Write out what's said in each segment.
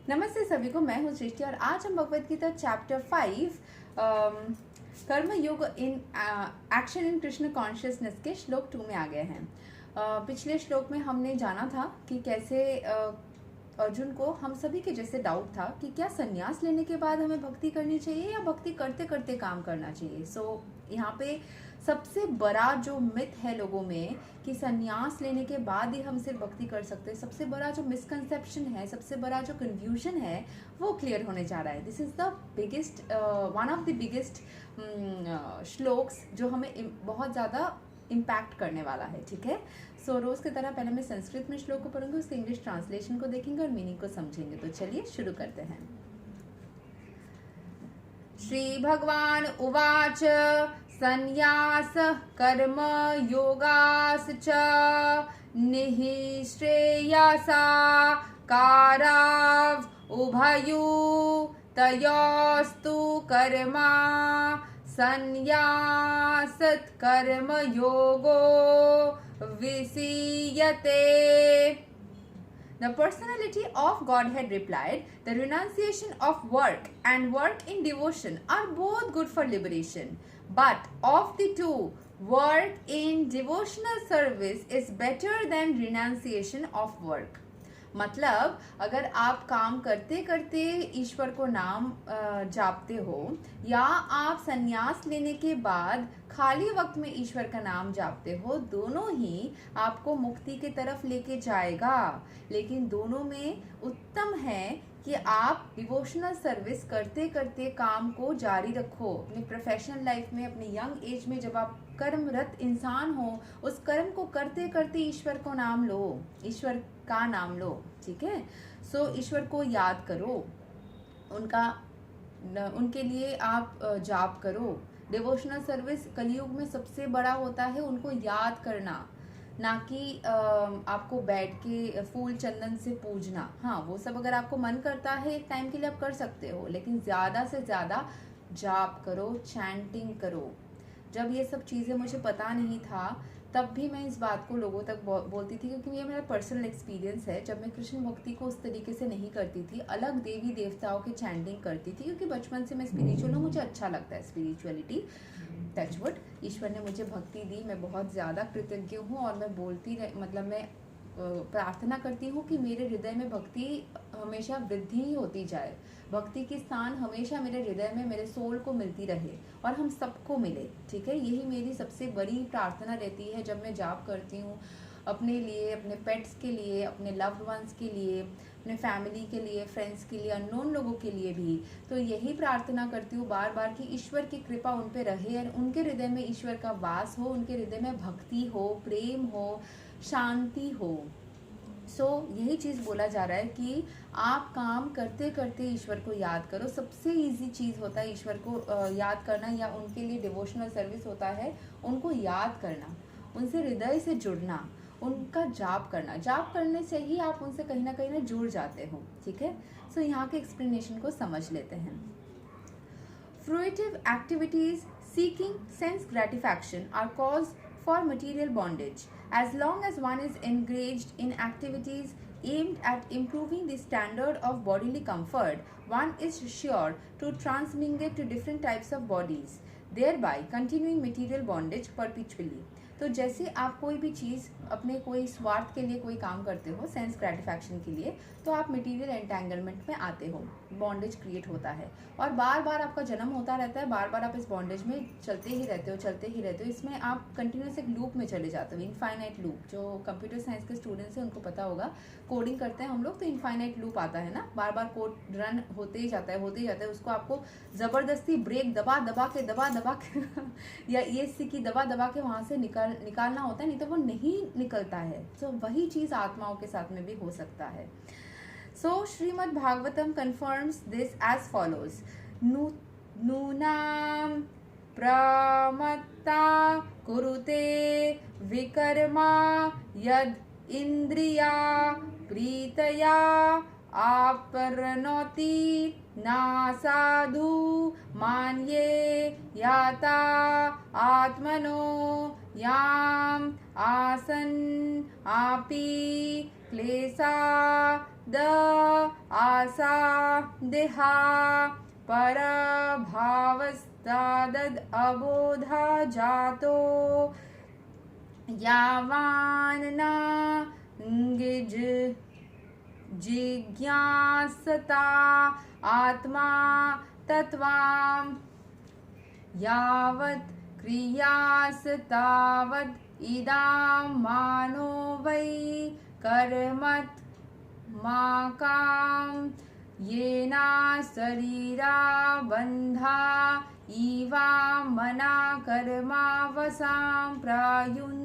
नमस्ते सभी को, मैं हूँ सृष्टि और आज हम भगवद गीता चैप्टर 5 कर्म योग in action in Krishna consciousness के श्लोक 2 में आ गए हैं। पिछले श्लोक में हमने जाना था कि कैसे अर्जुन को हम सभी के जैसे डाउट था कि क्या संन्यास लेने के बाद हमें भक्ति करनी चाहिए या भक्ति करते करते काम करना चाहिए। सो यहाँ पे सबसे बड़ा जो मिथ है लोगों में कि संन्यास लेने के बाद ही हम सिर्फ भक्ति कर सकते हैं, सबसे बड़ा जो मिसकंसेप्शन है, सबसे बड़ा जो कन्फ्यूजन है वो क्लियर होने जा रहा है। This is the biggest one of the biggest shlokas जो हमें बहुत ज़्यादा इम्पैक्ट करने वाला है। ठीक है, सो रोज की तरह पहले मैं संस्कृत में श्लोक को पढ़ूंगी, उसके इंग्लिश ट्रांसलेशन को देखेंगे और मीनिंग को समझेंगे। तो चलिए शुरू करते हैं। श्री भगवान उवाच संन्यास कर्म योगास च निःश्रेयसा काराव उभयू तयोस्तु कर्मा संन्यासत् कर्म योगो विसीयते। The personality of Godhead replied, the renunciation of work and work in devotion are both good for liberation. But of the two, work in devotional service is better than renunciation of work. मतलब अगर आप काम करते करते ईश्वर को नाम जापते हो या आप संन्यास लेने के बाद खाली वक्त में ईश्वर का नाम जापते हो, दोनों ही आपको मुक्ति की तरफ लेके जाएगा। लेकिन दोनों में उत्तम है कि आप डिवोशनल सर्विस करते करते काम को जारी रखो। अपने प्रोफेशनल लाइफ में, अपने यंग एज में जब आप कर्मरत इंसान हो, उस कर्म को करते करते ईश्वर को नाम लो, ईश्वर का नाम लो। ठीक है, सो ईश्वर को याद करो, उनके लिए आप जाप करो। डिवोशनल सर्विस कलयुग में सबसे बड़ा होता है उनको याद करना, ना कि आपको बैठ के फूल चंदन से पूजना। हाँ, वो सब अगर आपको मन करता है एक टाइम के लिए आप कर सकते हो, लेकिन ज़्यादा से ज़्यादा जाप करो, चैंटिंग करो। जब ये सब चीज़ें मुझे पता नहीं था तब भी मैं इस बात को लोगों तक बोलती थी, क्योंकि ये मेरा पर्सनल एक्सपीरियंस है। जब मैं कृष्ण भक्ति को उस तरीके से नहीं करती थी, अलग देवी देवताओं की चैंटिंग करती थी, क्योंकि बचपन से मैं स्पिरिचुअल हूँ, मुझे अच्छा लगता है स्पिरिचुअलिटी। टचवुड, ईश्वर ने मुझे भक्ति दी, मैं बहुत ज़्यादा कृतज्ञ हूँ और मैं मैं प्रार्थना करती हूँ कि मेरे हृदय में भक्ति हमेशा वृद्धि ही होती जाए, भक्ति की स्थान हमेशा मेरे हृदय में, मेरे सोल को मिलती रहे और हम सबको मिले। ठीक है, यही मेरी सबसे बड़ी प्रार्थना रहती है जब मैं जाप करती हूँ, अपने लिए, अपने पेट्स के लिए, अपने लव्ड वंस के लिए, अपने फैमिली के लिए, फ्रेंड्स के लिए, अननोन लोगों के लिए भी। तो यही प्रार्थना करती हूँ बार बार कि ईश्वर की कृपा उन पे रहे और उनके हृदय में ईश्वर का वास हो, उनके हृदय में भक्ति हो, प्रेम हो, शांति हो। यही चीज़ बोला जा रहा है कि आप काम करते करते ईश्वर को याद करो। सबसे इजी चीज़ होता है ईश्वर को याद करना, या उनके लिए डिवोशनल सर्विस होता है उनको याद करना, उनसे हृदय से जुड़ना, उनका जाप करना। जाप करने से ही आप उनसे कहीं ना जुड़ जाते हो। ठीक है, सो यहाँ के एक्सप्लेनेशन को समझ लेते हैं। Fruitive activities seeking sense gratification are cause for material bondage. As long as one is engaged in activities aimed at improving the standard of bodily comfort, one is sure to transmingle to different types of bodies, thereby continuing material bondage perpetually. तो जैसे आप कोई भी चीज़ अपने कोई स्वार्थ के लिए कोई काम करते हो, सेंस ग्रेटिफिकेशन के लिए, तो आप मटेरियल एंटेंगलमेंट में आते हो, बॉन्डेज क्रिएट होता है और बार बार आपका जन्म होता रहता है, बार बार आप इस बॉन्डेज में चलते ही रहते हो। इसमें आप कंटिन्यूस एक लूप में चले जाते हो, इनफाइनाइट लूप। जो कंप्यूटर साइंस के स्टूडेंट्स हैं उनको पता होगा, कोडिंग करते हैं हम लोग तो इनफाइनाइट लूप आता है ना, बार बार कोड रन होते ही जाता है। उसको आपको ज़बरदस्ती ब्रेक दबा दबा के या ESC की दबा के वहाँ से निकालना होता है, नहीं तो वो नहीं निकलता है। तो वही चीज़ आत्माओं के साथ में भी हो सकता है। So Srimad Bhagavatam confirms this as follows: Nunam pramatta kurute vikarma yad indriya pritaya aparnoti na sadhu manye yata atmano yam asan api क्लेसा द आसा देहा परभावस्तादद अबोधा जातो यावान ना गिज जिज्ञासता आत्मा तत्वाम यावत् क्रियास्तावत् इदां मानो वै कर्मत् माकाम येना शरीरा बंधा इवा मना कर्मावसां प्रायुङ्क्ते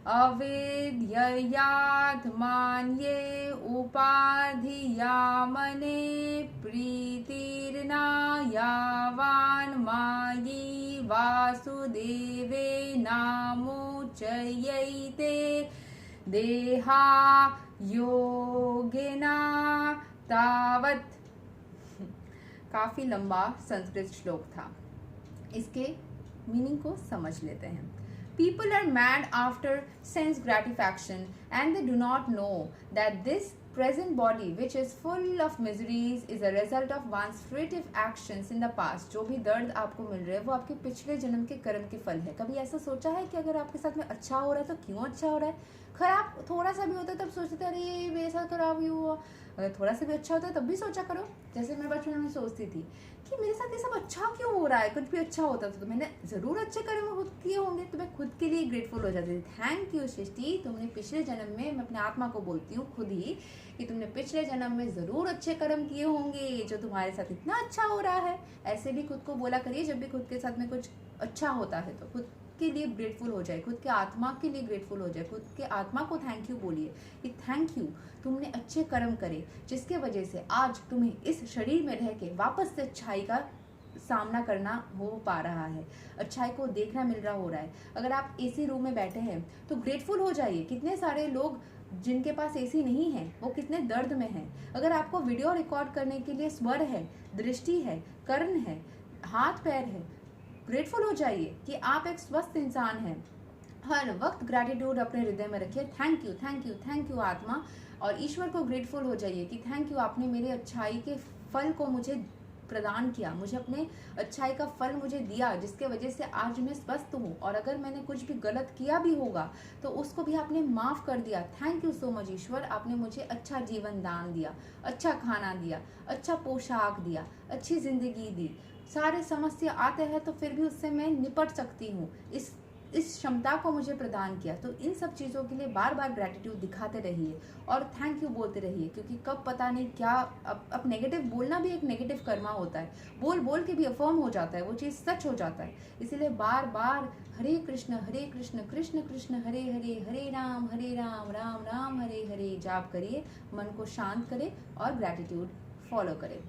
अवेद्ययात्मान्ये उपाधियामने प्रीतिर्ना यावान् मायी वासुदेवे नामुच्यते देहा योगिना तावत्। काफी लंबा संस्कृत श्लोक था, इसके मीनिंग को समझ लेते हैं। People are mad after sense gratification and they do not know that this present body which is full of miseries is a result of one's fruitive actions in the past। जो भी दर्द आपको मिल रहे हैं वो आपके पिछले जन्म के कर्म के फल है। कभी ऐसा सोचा है कि अगर आपके साथ में अच्छा हो रहा है तो क्यों अच्छा हो रहा है? खराब थोड़ा सा भी होता है तब सोचते थे अरे ये मेरे साथ खराब ही हुआ। अगर थोड़ा सा भी अच्छा होता है तब भी सोचा करो। जैसे मैं बचपन में सोचती थी कि मेरे साथ ये सब अच्छा क्यों हो रहा है, कुछ भी अच्छा होता था तो मैंने ज़रूर अच्छे कर्म खुद किए होंगे, तो मैं खुद के लिए ग्रेटफुल हो जाती थी। थैंक यू सृष्टि, तुमने पिछले जन्म में, मैं अपने आत्मा को बोलती हूँ खुद ही, कि तुमने पिछले जन्म में ज़रूर अच्छे कर्म किए होंगे जो तुम्हारे साथ इतना अच्छा हो रहा है। ऐसे भी खुद को बोला करिए जब भी खुद के साथ में कुछ अच्छा होता है तो खुद के लिए ग्रेटफुल हो जाए, खुद के आत्मा के लिए ग्रेटफुल हो जाए, खुद के आत्मा को थैंक यू बोलिए कि थैंक यू, तुमने अच्छे कर्म करे जिसके वजह से आज तुम्हें इस शरीर में रह के वापस से अच्छाई का सामना करना हो पा रहा है, अच्छाई को देखना मिल रहा हो रहा है। अगर आप एसी रूम में बैठे हैं तो ग्रेटफुल हो जाइए। कितने सारे लोग जिनके पास एसी नहीं है वो कितने दर्द में हैं। अगर आपको वीडियो रिकॉर्ड करने के लिए स्वर है, दृष्टि है, कर्ण है, हाथ पैर है, ग्रेटफुल हो जाइए कि आप एक स्वस्थ इंसान हैं। हर वक्त ग्रैटिट्यूड अपने हृदय में रखिए। Thank you thank you thank you आत्मा, और ईश्वर को ग्रेटफुल हो जाइए कि थैंक यू, आपने मेरे अच्छाई के फल को मुझे प्रदान किया, मुझे अपने अच्छाई का फल मुझे दिया जिसके वजह से आज मैं स्वस्थ हूँ। और अगर मैंने कुछ भी गलत किया भी होगा तो उसको भी आपने माफ़ कर दिया। थैंक यू सो मच ईश्वर, आपने मुझे अच्छा जीवन दान दिया, अच्छा खाना दिया, अच्छा पोशाक दिया, अच्छी ज़िंदगी दी। सारे समस्या आते हैं तो फिर भी उससे मैं निपट सकती हूँ, इस क्षमता को मुझे प्रदान किया। तो इन सब चीज़ों के लिए बार बार ग्रैटिट्यूड दिखाते रहिए और थैंक यू बोलते रहिए, क्योंकि कब पता नहीं क्या अब नेगेटिव बोलना भी एक नेगेटिव कर्मा होता है। बोल बोल के भी अफर्म हो जाता है, वो चीज़ सच हो जाता है। इसीलिए बार बार हरे कृष्ण कृष्ण कृष्ण हरे हरे, हरे राम राम राम हरे हरे जाप करिए, मन को शांत करें और ग्रैटिट्यूड फॉलो करें।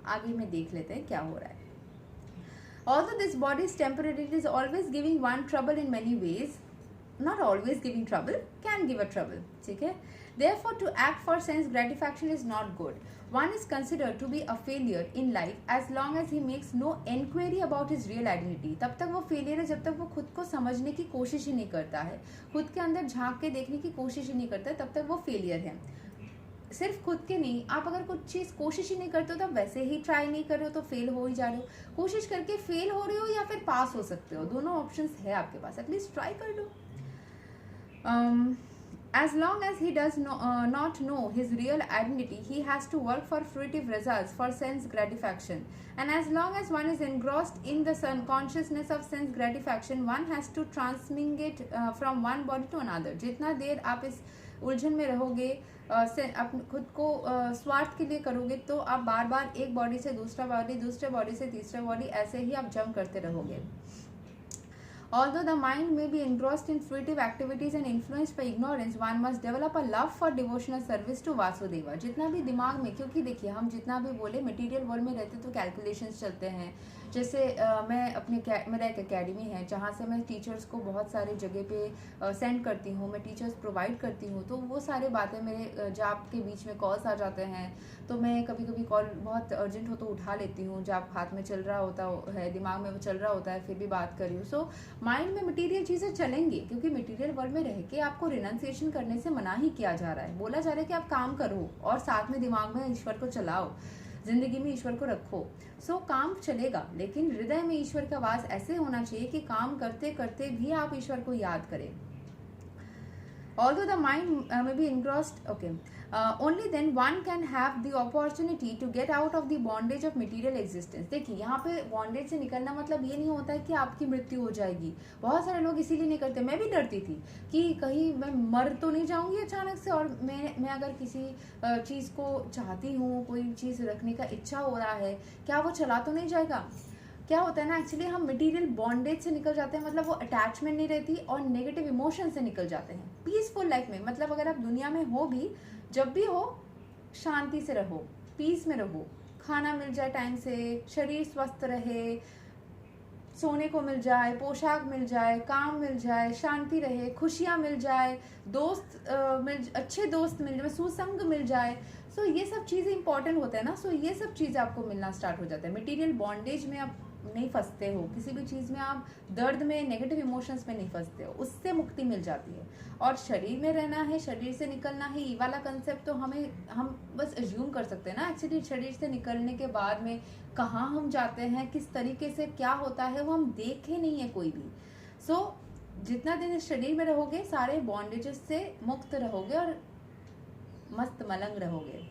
आगे में देख लेते हैं क्या हो रहा है। Although this body is temporary, it is always giving one trouble in many ways. Not always giving trouble, can give a trouble. ठीक है? Therefore, to act for sense gratification is not good. One is considered to be a failure in life as long as he makes no enquiry about his real identity. तब तक वो failure है जब तक वो खुद को समझने की कोशिश ही नहीं करता है, खुद के अंदर झांक के देखने की कोशिश ही नहीं करता है, तब तक वो फेलियर है। सिर्फ खुद के नहीं, आप अगर कुछ चीज़ कोशिश ही नहीं करते हो तो वैसे ही ट्राई नहीं कर रहे हो तो फेल हो ही जा रहे हो। कोशिश करके फेल हो रहे हो या फिर पास हो सकते हो, दोनों ऑप्शंस है आपके पास, एटलीस्ट ट्राई कर लो। As long as he does not know his real identity, he has to work for fruitive results, for sense gratification. And as long as one is engrossed in the consciousness of sense gratification, one has to transmit it from one body to another. जितना देर आप इस उलझन में रहोगे, खुद को स्वार्थ के लिए करोगे, तो आप बार बार एक बॉडी से दूसरा बॉडी, दूसरे बॉडी से तीसरा बॉडी, ऐसे ही आप जंप करते रहोगे। Although the mind may be engrossed in fruitive activities and influenced by ignorance, one must develop a love for devotional service to Vasudeva. जितना भी दिमाग में, क्योंकि देखिए हम जितना भी बोले मटेरियल वर्ल्ड में रहते तो कैलकुलेशंस चलते हैं। जैसे मेरा एक एकेडमी है जहाँ से मैं टीचर्स को बहुत सारे जगह पे सेंड करती हूँ, मैं टीचर्स प्रोवाइड करती हूँ, तो वो सारे बातें मेरे जॉब के बीच में कॉल्स आ जाते हैं, तो मैं कभी कभी कॉल बहुत अर्जेंट हो तो उठा लेती हूँ, जॉब हाथ में चल रहा होता है, दिमाग में वो चल रहा होता है, फिर भी बात कर रही हूँ। सो माइंड में मटेरियल चीज़ें चलेंगी, क्योंकि मटेरियल वर्ल्ड में रह के आपको रिनाउंसिएशन करने से मना ही किया जा रहा है। बोला जा रहा है कि आप काम करो और साथ में दिमाग में ईश्वर को चलाओ, जिंदगी में ईश्वर को रखो। सो काम चलेगा, लेकिन हृदय में ईश्वर का वास ऐसे होना चाहिए कि काम करते करते भी आप ईश्वर को याद करें। Although the mind may be engrossed, okay, only then one can have the opportunity to get out of the bondage of material existence. देखिए यहाँ पे बॉन्डेज से निकलना मतलब ये नहीं होता है कि आपकी मृत्यु हो जाएगी। बहुत सारे लोग इसीलिए नहीं करते। मैं भी डरती थी कि कहीं मैं मर तो नहीं जाऊंगी अचानक से, और मैं अगर किसी चीज़ को चाहती हूँ, कोई चीज़ रखने का इच्छा हो रहा है, क्या वो चला तो नहीं जाएगा। क्या होता है ना, एक्चुअली हम मटेरियल बॉन्डेज से निकल जाते हैं, मतलब वो अटैचमेंट नहीं रहती, और नेगेटिव इमोशन से निकल जाते हैं पीसफुल लाइफ में। मतलब अगर आप दुनिया में हो भी, जब भी हो, शांति से रहो, पीस में रहो, खाना मिल जाए टाइम से, शरीर स्वस्थ रहे, सोने को मिल जाए, पोशाक मिल जाए, काम मिल जाए, शांति रहे, खुशियाँ मिल जाए, अच्छे दोस्त मिल जाए, सुसंग मिल जाए। सो ये सब चीज़ें इंपॉर्टेंट होते हैं ना। सो ये सब चीज़ें आपको मिलना स्टार्ट हो जाता है। मटेरियल बॉन्डेज में आप नहीं फंसते हो, किसी भी चीज़ में आप दर्द में, नेगेटिव इमोशंस में नहीं फंसते हो, उससे मुक्ति मिल जाती है। और शरीर में रहना है, शरीर से निकलना है, ये वाला कंसेप्ट तो हम बस एज्यूम कर सकते हैं ना। एक्चुअली शरीर से निकलने के बाद में कहाँ हम जाते हैं, किस तरीके से क्या होता है, वो हम देखे नहीं है कोई भी। सो जितना दिन इस शरीर में रहोगे, सारे बॉन्डेजेस से मुक्त रहोगे और मस्त मलंग रहोगे।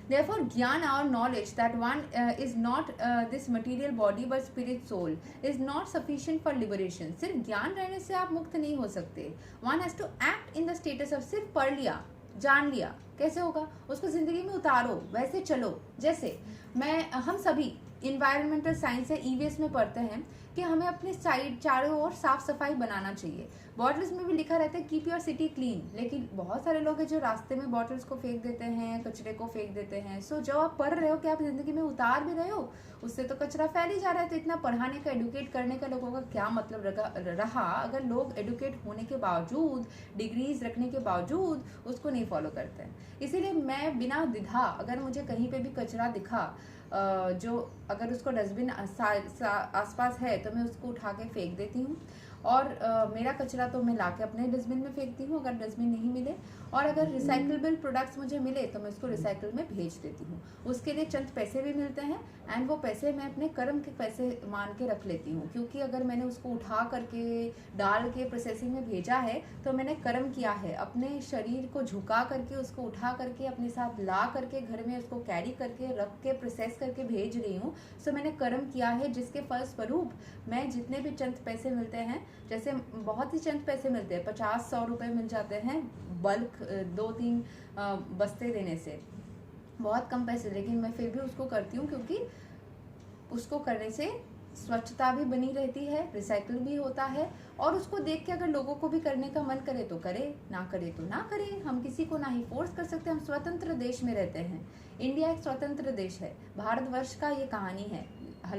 Therefore, jnana or knowledge that one is not this material body but spirit soul is not sufficient for liberation. सिर्फ ज्ञान रहने से आप मुक्त नहीं हो सकते। One has to act in the status of सिर्फ पढ़ लिया, जान लिया, कैसे होगा, उसको जिंदगी में उतारो, वैसे चलो। जैसे हम सभी इन्वायरमेंटल साइंस या ईवीएस में पढ़ते हैं कि हमें अपने साइड चारों ओर साफ सफाई बनाना चाहिए। बॉटल्स में भी लिखा रहता है कीप योर सिटी क्लीन, लेकिन बहुत सारे लोग हैं जो रास्ते में बॉटल्स को फेंक देते हैं, कचरे को फेंक देते हैं। सो जब आप पढ़ रहे हो कि आप जिंदगी में उतार भी रहे हो, उससे तो कचरा फैल ही जा रहा है। तो इतना पढ़ाने का, एडुकेट करने का लोगों का क्या मतलब रहा अगर लोग एडुकेट होने के बावजूद, डिग्रीज रखने के बावजूद उसको नहीं फॉलो करते हैं। इसीलिए मैं बिना द्विधा, अगर मुझे कहीं पे भी कचरा दिखा, जो अगर उसको डस्टबिन आसपास है तो मैं उसको उठा के फेंक देती हूँ। और मेरा कचरा तो मैं लाके अपने डस्टबिन में फेंकती हूँ अगर डस्टबिन नहीं मिले, और अगर रिसाइकलेबल प्रोडक्ट्स मुझे मिले तो मैं उसको रिसाइकल में भेज देती हूँ। उसके लिए चंद पैसे भी मिलते हैं, एंड वो पैसे मैं अपने कर्म के पैसे मान के रख लेती हूँ, क्योंकि अगर मैंने उसको उठा करके डाल के प्रोसेसिंग में भेजा है तो मैंने कर्म किया है। अपने शरीर को झुका करके, उसको उठा करके अपने साथ ला करके घर में उसको कैरी करके रख के प्रोसेस करके भेज रही हूँ। सो मैंने कर्म किया है, जिसके फलस्वरूप मैं जितने भी चंद पैसे मिलते हैं, जैसे बहुत ही चंद पैसे मिलते हैं, 50-100 रुपये मिल जाते हैं बल्क 2-3 बस्ते देने से, बहुत कम पैसे, लेकिन मैं फिर भी उसको करती हूँ, क्योंकि उसको करने से स्वच्छता भी बनी रहती है, रिसाइकल भी होता है, और उसको देख के अगर लोगों को भी करने का मन करे तो करे, ना करे तो ना करे। हम किसी को ना ही फोर्स कर सकते। हम स्वतंत्र देश में रहते हैं। इंडिया एक स्वतंत्र देश है, भारतवर्ष का ये कहानी है।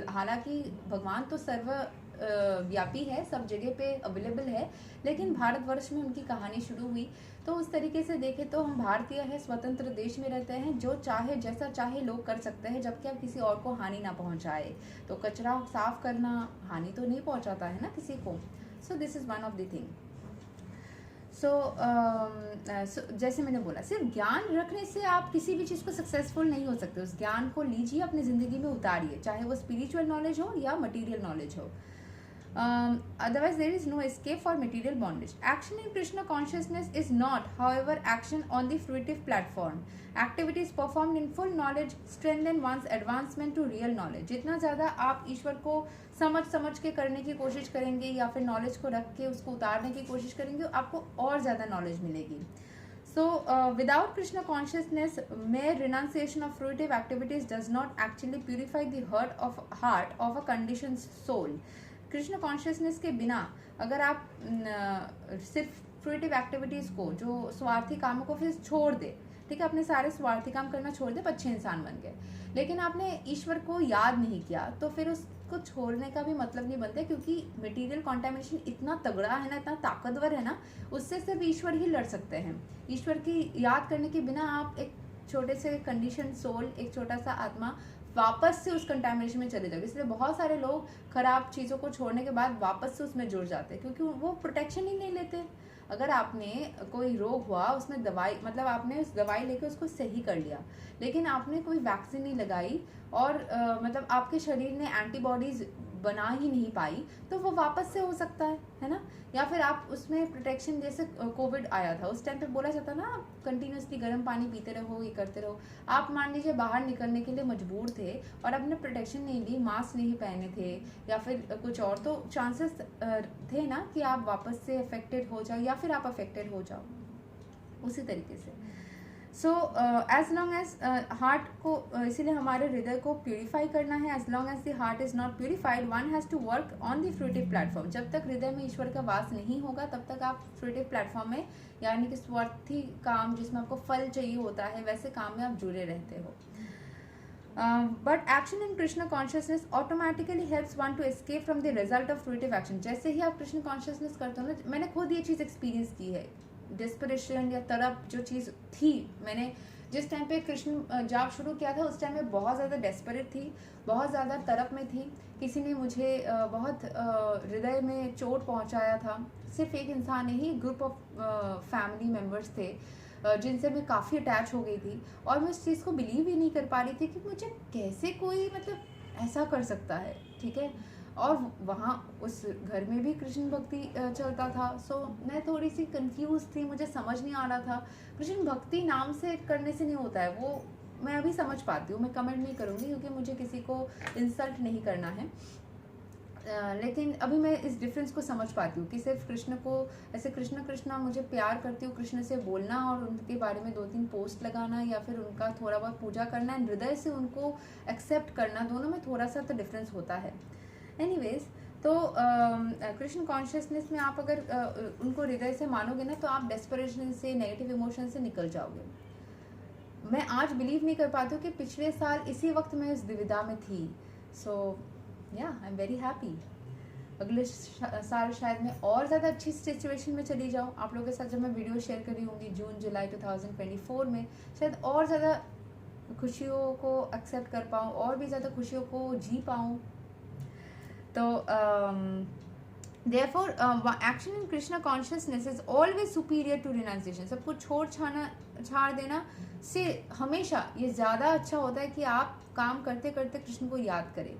हालांकि भगवान तो सर्व व्यापी है, सब जगह पे अवेलेबल है, लेकिन भारतवर्ष में उनकी कहानी शुरू हुई। तो उस तरीके से देखें तो हम भारतीय है, स्वतंत्र देश में रहते हैं, जो चाहे जैसा चाहे लोग कर सकते हैं, जबकि अब किसी और को हानि ना पहुंचाए। तो कचरा साफ करना हानि तो नहीं पहुंचाता है ना किसी को। So this is one of the thing. So जैसे मैंने बोला, सिर्फ ज्ञान रखने से आप किसी भी चीज़ को सक्सेसफुल नहीं हो सकते। उस ज्ञान को लीजिए, अपनी ज़िंदगी में उतारिए, चाहे वो स्पिरिचुअल नॉलेज हो या मटेरियल नॉलेज हो। Otherwise, there is no escape for material bondage. Action in Krishna consciousness is not, however, action on the fruitive platform. Activities performed in full knowledge strengthen one's advancement to real knowledge. जितना ज़्यादा आप ईश्वर को समझ के करने की कोशिश करेंगे, या फिर नॉलेज को रख के उसको उतारने की कोशिश करेंगे, आपको और ज़्यादा नॉलेज मिलेगी। So, without Krishna consciousness, mere renunciation of fruitive activities does not actually purify the heart of a conditioned soul. Krishna consciousness के बिना अगर आप सिर्फ फ्रूटिव एक्टिविटीज़ को, जो स्वार्थी कामों को फिर छोड़ दे, ठीक है, अपने सारे स्वार्थी काम करना छोड़ दे, अच्छे इंसान बन गए, लेकिन आपने ईश्वर को याद नहीं किया, तो फिर उसको छोड़ने का भी मतलब नहीं बनता, क्योंकि मटेरियल कॉन्टेमिनेशन इतना तगड़ा है ना, इतना ताकतवर है ना, उससे सिर्फ ईश्वर ही लड़ सकते हैं। ईश्वर की याद करने के बिना आप एक छोटे से कंडीशन सोल, एक छोटा सा आत्मा वापस से उस कंटामिनेशन में चले जाओगे। इसलिए बहुत सारे लोग खराब चीज़ों को छोड़ने के बाद वापस से उसमें जुड़ जाते हैं, क्योंकि वो प्रोटेक्शन ही नहीं लेते। अगर आपने कोई रोग हुआ, उसमें दवाई, मतलब आपने उस दवाई लेके उसको सही कर लिया, लेकिन आपने कोई वैक्सीन नहीं लगाई और मतलब आपके शरीर ने एंटीबॉडीज बना ही नहीं पाई, तो वो वापस से हो सकता है ना। या फिर आप उसमें प्रोटेक्शन, जैसे कोविड आया था उस टाइम पे बोला जाता ना, आप कंटिन्यूसली गर्म पानी पीते रहो, ये करते रहो। आप मान लीजिए बाहर निकलने के लिए मजबूर थे और आपने प्रोटेक्शन नहीं ली, मास्क नहीं पहने थे या फिर कुछ और, तो चांसेस थे ना कि आप वापस से अफेक्टेड हो जाओ या फिर आप अफेक्टेड हो जाओ उसी तरीके से। So as long as heart को इसीलिए हमारे हृदय को प्यूरिफाई करना है। As long as the heart is not purified, one has to work on the fruitive platform. जब तक हृदय में ईश्वर का वास नहीं होगा तब तक आप फ्रूटिव प्लेटफॉर्म में, यानी कि स्वार्थी काम जिसमें आपको फल चाहिए होता है, वैसे काम में आप जुड़े रहते हो। But action in Krishna consciousness automatically helps one two escape from the result of fruitive action. जैसे ही आप कृष्ण कॉन्शियसनेस करते हो ना, मैंने खुद ये चीज़ एक्सपीरियंस की है, डिस्परेशन या तड़प जो चीज़ थी, मैंने जिस टाइम पे कृष्ण जाप शुरू किया था उस टाइम में बहुत ज़्यादा डेस्परेट थी, बहुत ज़्यादा तड़प में थी। किसी ने मुझे बहुत हृदय में चोट पहुंचाया था, सिर्फ एक इंसान नहीं, ग्रुप ऑफ फैमिली मेम्बर्स थे जिनसे मैं काफ़ी अटैच हो गई थी, और मैं उस चीज़ को बिलीव ही नहीं कर पा रही थी कि मुझे कैसे कोई मतलब ऐसा कर सकता है, ठीक है। और वहाँ उस घर में भी कृष्ण भक्ति चलता था। सो मैं थोड़ी सी कंफ्यूज थी, मुझे समझ नहीं आ रहा था। कृष्ण भक्ति नाम से करने से नहीं होता है, वो मैं अभी समझ पाती हूँ, मैं कमेंट नहीं करूँगी क्योंकि मुझे किसी को इंसल्ट नहीं करना है। लेकिन अभी मैं इस डिफरेंस को समझ पाती हूँ कि सिर्फ कृष्ण को ऐसे कृष्ण कृष्ण मुझे प्यार करती हूँ, कृष्ण से बोलना और उनके बारे में 2-3 पोस्ट लगाना या फिर उनका थोड़ा बहुत पूजा करना एंड हृदय से उनको एक्सेप्ट करना, दोनों में थोड़ा सा तो डिफरेंस होता है। एनीवेज, तो कृष्ण कॉन्शियसनेस में आप अगर उनको हृदय से मानोगे ना, तो आप डेस्परेशन से, नेगेटिव इमोशन से निकल जाओगे। मैं आज बिलीव नहीं कर पाती हूँ कि पिछले साल इसी वक्त मैं इस दुविधा में थी। सो या आई एम वेरी हैप्पी। अगले साल शायद मैं और ज़्यादा अच्छी सिचुएशन में चली जाऊँ। आप लोगों के साथ जब मैं वीडियो शेयर करी होंगी जून जुलाई 2024 में, शायद और ज़्यादा खुशियों को एक्सेप्ट कर पाऊँ और भी ज़्यादा खुशियों को जी पाऊँ। तो therefore action in Krishna consciousness is always superior to renunciation। सब कुछ छाड़ देना से हमेशा ये ज़्यादा अच्छा होता है कि आप काम करते करते कृष्ण को याद करें।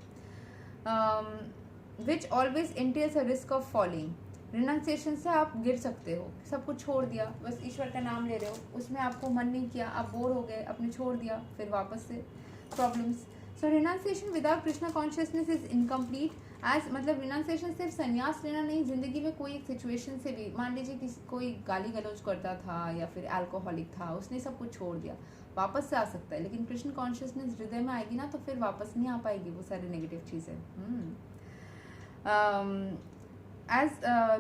which always entails a risk of falling। Renunciation से आप गिर सकते हो, सब कुछ छोड़ दिया, बस ईश्वर का नाम ले रहे हो, उसमें आपको मन नहीं किया, आप बोर हो गए, आपने छोड़ दिया, फिर वापस से problems. So renunciation without Krishna consciousness is incomplete. As मतलब रिनाउंसिएशन सिर्फ संन्यास लेना नहीं, जिंदगी में कोई एक सिचुएशन से भी, मान लीजिए किसी कोई गाली गलौज करता था या फिर अल्कोहलिक था, उसने सब कुछ छोड़ दिया, वापस से आ सकता है। लेकिन कृष्ण कॉन्शियसनेस हृदय में आएगी ना, तो फिर वापस नहीं आ पाएगी वो सारी नेगेटिव चीज़ें। As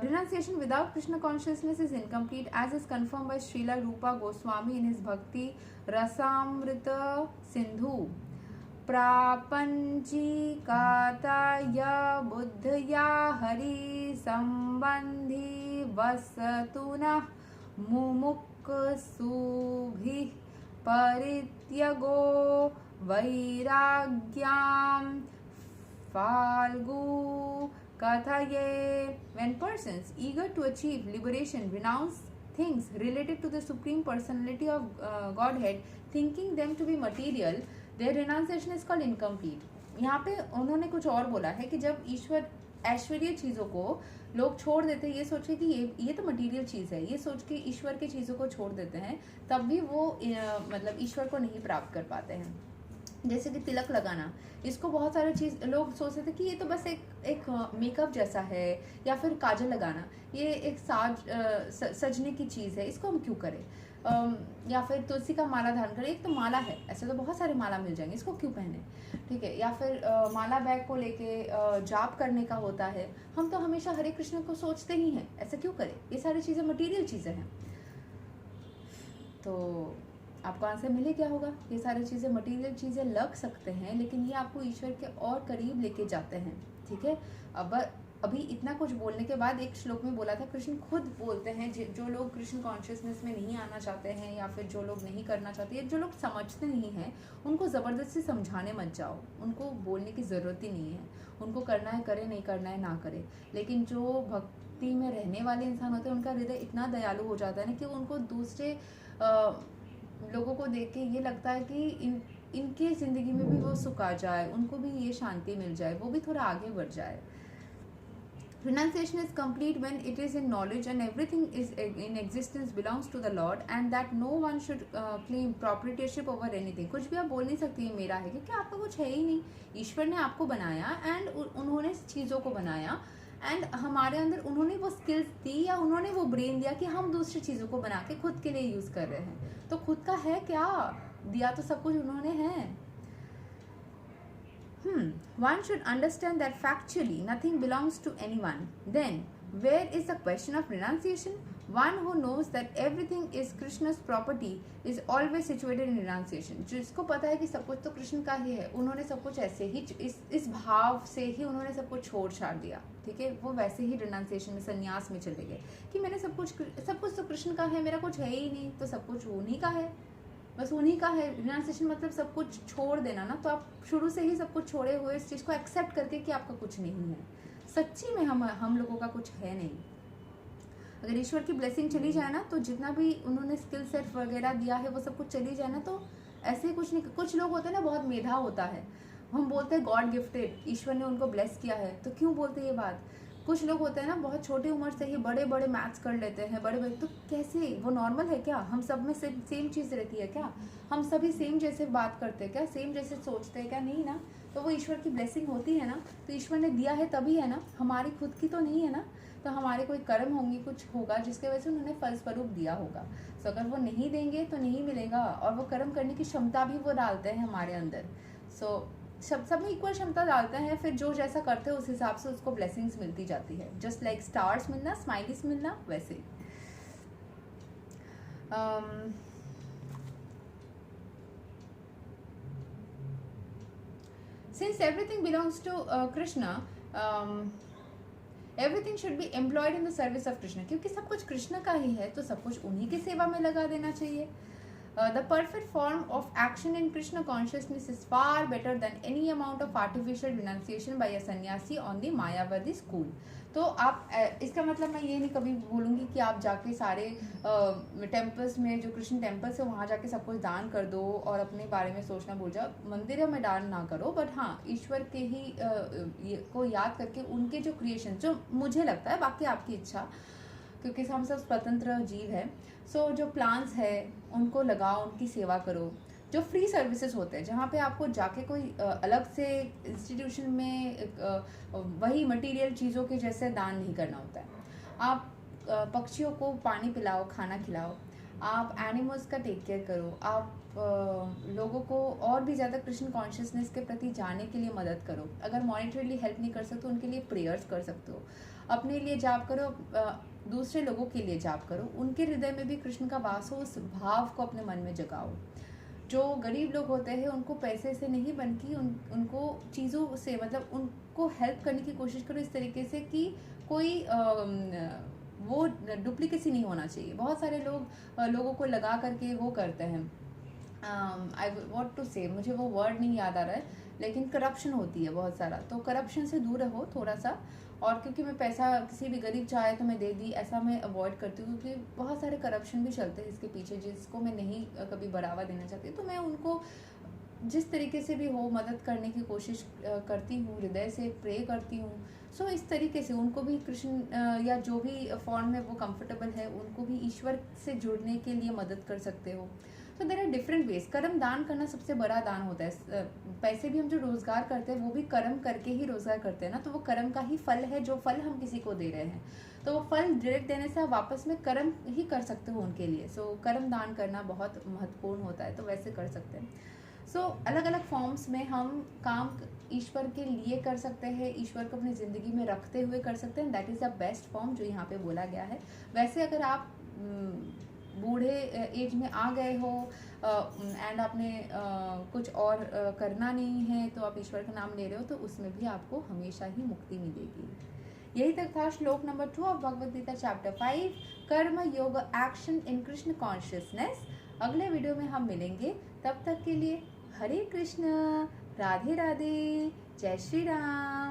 renunciation without Krishna consciousness is incomplete, as is confirmed by Srila Rupa Goswami in his Bhakti Rasamrita Sindhu। प्रापंचिकातया बुद्धया Hari संबंधी वसतुनः मुमुक्षुभिः परित्यगो वैराग्यां Falgu कथये। When persons eager to achieve liberation renounce things related to the Supreme Personality of Godhead, thinking them to be material, their renunciation is called incomplete। यहाँ पे उन्होंने कुछ और बोला है कि जब ईश्वर ऐश्वर्य चीज़ों को लोग छोड़ देते हैं, ये सोच के कि ये तो मटीरियल चीज़ है, ये सोच के ईश्वर की चीज़ों को छोड़ देते हैं, तब भी वो मतलब ईश्वर को नहीं प्राप्त कर पाते हैं। जैसे कि तिलक लगाना, इसको बहुत सारे चीज़ लोग सोचते थे कि ये तो बस एक मेकअप जैसा है, या फिर काजल लगाना ये एक सजने की चीज़ है, इसको हम क्यों करें। या फिर तुलसी का माला धारण करें, एक तो माला है, ऐसे तो बहुत सारे माला मिल जाएंगे, इसको क्यों पहने, ठीक है। या फिर माला बैग को लेके जाप करने का होता है, हम तो हमेशा हरे कृष्ण को सोचते ही हैं, ऐसा क्यों करें। ये सारी चीज़ें मटीरियल चीज़ें हैं। तो आपको आंसर मिले क्या होगा, ये सारी चीज़ें मटीरियल चीज़ें लग सकते हैं, लेकिन ये आपको ईश्वर के और करीब लेके जाते हैं, ठीक है। अब अभी इतना कुछ बोलने के बाद एक श्लोक में बोला था, कृष्ण खुद बोलते हैं जो लोग कृष्ण कॉन्शियसनेस में नहीं आना चाहते हैं या फिर जो लोग नहीं करना चाहते, जो लोग समझते नहीं हैं, उनको ज़बरदस्ती समझाने मत जाओ, उनको बोलने की ज़रूरत ही नहीं है। उनको करना है करे, नहीं करना है ना करे। लेकिन जो भक्ति में रहने वाले इंसान होते हैं, उनका हृदय इतना दयालु हो जाता है ना कि उनको दूसरे लोगों को देख के ये लगता है कि इनके ज़िंदगी में भी वो सुख आ जाए, उनको भी ये शांति मिल जाए, वो भी थोड़ा आगे बढ़ जाए। Renunciation is complete when it is in knowledge and everything is in existence belongs to the Lord, and that no one should claim proprietorship over anything. कुछ भी आप बोल नहीं सकती है मेरा है, क्योंकि आपका कुछ है ही नहीं। ईश्वर ने आपको बनाया एंड उन्होंने चीज़ों को बनाया, एंड हमारे अंदर उन्होंने वो स्किल्स दी या उन्होंने वो ब्रेन दिया कि हम दूसरी चीज़ों को बना के खुद के लिए यूज़ कर रहे हैं। तो खुद का है क्या? दिया तो सब कुछ उन्होंने है। One should understand that factually nothing belongs to anyone. Then, where is the question of renunciation? One who knows that everything is Krishna's property is always situated in renunciation. जिसको पता है कि सब कुछ तो कृष्ण का ही है, उन्होंने सब कुछ ऐसे ही इस भाव से ही उन्होंने सब कुछ छोड़ छाड़ दिया, ठीक है। वो वैसे ही रिनाउंसिएशन में, संन्यास में चले गए कि मैंने सब कुछ तो कृष्ण का है, मेरा कुछ है ही नहीं, तो सब कुछ उन्हीं का है, बस उन्हीं का है। रिनाउंसिएशन मतलब सब कुछ छोड़ देना ना, तो आप शुरू से ही सब कुछ छोड़े हुए इस चीज़ को एक्सेप्ट करके कि आपका कुछ नहीं है। सच्ची में हम लोगों का कुछ है नहीं। अगर ईश्वर की ब्लेसिंग चली जाए ना, तो जितना भी उन्होंने स्किल सेट वगैरह दिया है वो सब कुछ चली जाए ना, तो ऐसे कुछ नहीं। कुछ लोग होते हैं ना, बहुत मेधा होता है, हम बोलते हैं गॉड गिफ्टेड, ईश्वर ने उनको ब्लेस किया है, तो क्यों बोलते हैं ये बात। कुछ लोग होते हैं ना, बहुत छोटी उम्र से ही बड़े बड़े मैथ्स कर लेते हैं, बड़े बड़े, तो कैसे वो नॉर्मल है क्या? हम सब में सेम चीज़ रहती है क्या? हम सभी सेम जैसे बात करते हैं क्या? सेम जैसे सोचते हैं क्या? नहीं ना। तो वो ईश्वर की ब्लेसिंग होती है ना, तो ईश्वर ने दिया है तभी है ना, हमारी खुद की तो नहीं है ना। तो हमारे कोई कर्म होंगे, कुछ होगा जिसके वजह से उन्होंने फलस्वरूप दिया होगा। तो अगर वो नहीं देंगे तो नहीं मिलेगा, और वो कर्म करने की क्षमता भी वो डालते हैं हमारे अंदर। सब में इक्वल क्षमता डालते हैं, फिर जो जैसा करते हैं उस हिसाब से उसको ब्लेसिंग्स मिलती जाती है। जस्ट लाइक स्टार्स मिलना, स्माइलीज मिलना, वैसे। Since everything belongs to Krishna, everything should be employed in the service of Krishna. क्योंकि सब कुछ कृष्ण का ही है, तो सब कुछ उन्हीं की सेवा में लगा देना चाहिए। The perfect form of action in Krishna consciousness is far better than any amount of artificial renunciation by a sannyasi on the Mayavadi school. तो आप इसका मतलब मैं ये नहीं कभी बोलूँगी कि आप जाके सारे टेम्पल्स में, जो कृष्ण टेम्पल्स है वहाँ जाके सब कुछ दान कर दो और अपने बारे में सोचना भूल जाओ। मंदिरों में दान ना करो, बट हाँ, ईश्वर के ही को याद करके उनके जो क्रिएशन, जो मुझे लगता है, बाकी आपकी इच्छा, क्योंकि हम सब स्वतंत्र जीव है। सो जो प्लांट्स है उनको लगाओ, उनकी सेवा करो। जो फ्री सर्विसेज होते हैं, जहाँ पे आपको जाके कोई अलग से इंस्टीट्यूशन में वही मटेरियल चीज़ों के जैसे दान नहीं करना होता है। आप पक्षियों को पानी पिलाओ, खाना खिलाओ, आप एनिमल्स का टेक केयर करो, आप लोगों को और भी ज़्यादा कृष्ण कॉन्शियसनेस के प्रति जाने के लिए मदद करो। अगर मॉनिटरीली हेल्प नहीं कर सकते, उनके लिए प्रेयर्स कर सकते हो। अपने लिए जाप करो, दूसरे लोगों के लिए जाप करो, उनके हृदय में भी कृष्ण का वास हो, उस भाव को अपने मन में जगाओ। जो गरीब लोग होते हैं उनको पैसे से नहीं, बल्कि उनको चीज़ों से, मतलब उनको हेल्प करने की कोशिश करो इस तरीके से कि कोई वो डुप्लीकेसी नहीं होना चाहिए। बहुत सारे लोगों को लगा करके वो करते हैं, आई वॉन्ट टू से, मुझे वो वर्ड नहीं याद आ रहा है, लेकिन करप्शन होती है बहुत सारा। तो करप्शन से दूर रहो थोड़ा सा। और क्योंकि मैं पैसा किसी भी गरीब चाहे तो मैं दे दी, ऐसा मैं अवॉइड करती हूँ, क्योंकि बहुत सारे करप्शन भी चलते हैं इसके पीछे, जिसको मैं नहीं कभी बढ़ावा देना चाहती। तो मैं उनको जिस तरीके से भी हो मदद करने की कोशिश करती हूँ, हृदय से प्रे करती हूँ। सो इस तरीके से उनको भी कृष्ण या जो भी फॉर्म में वो कंफर्टेबल है, उनको भी ईश्वर से जुड़ने के लिए मदद कर सकते हो। तो देयर आर डिफरेंट वेज। कर्म दान करना सबसे बड़ा दान होता है। पैसे भी हम जो रोज़गार करते हैं वो भी कर्म करके ही रोज़गार करते हैं ना, तो वो कर्म का ही फल है, जो फल हम किसी को दे रहे हैं। तो वो फल डायरेक्ट देने से आप वापस में कर्म ही कर सकते हो उनके लिए। सो कर्म दान करना बहुत महत्वपूर्ण होता है, तो वैसे कर सकते हैं। सो अलग अलग फॉर्म्स में हम काम ईश्वर के लिए कर सकते हैं, ईश्वर को अपनी ज़िंदगी में रखते हुए कर सकते हैं। That is the best form जो यहाँ पे बोला गया है। वैसे अगर आप बूढ़े एज में आ गए हो एंड आपने कुछ और करना नहीं है, तो आप ईश्वर का नाम ले रहे हो, तो उसमें भी आपको हमेशा ही मुक्ति मिलेगी। यही तक था श्लोक number 2 of Bhagavad Gita chapter 5, Karma Yoga action in Krishna consciousness. अगले वीडियो में हम मिलेंगे, तब तक के लिए हरे कृष्ण, राधे राधे, जय श्री राम।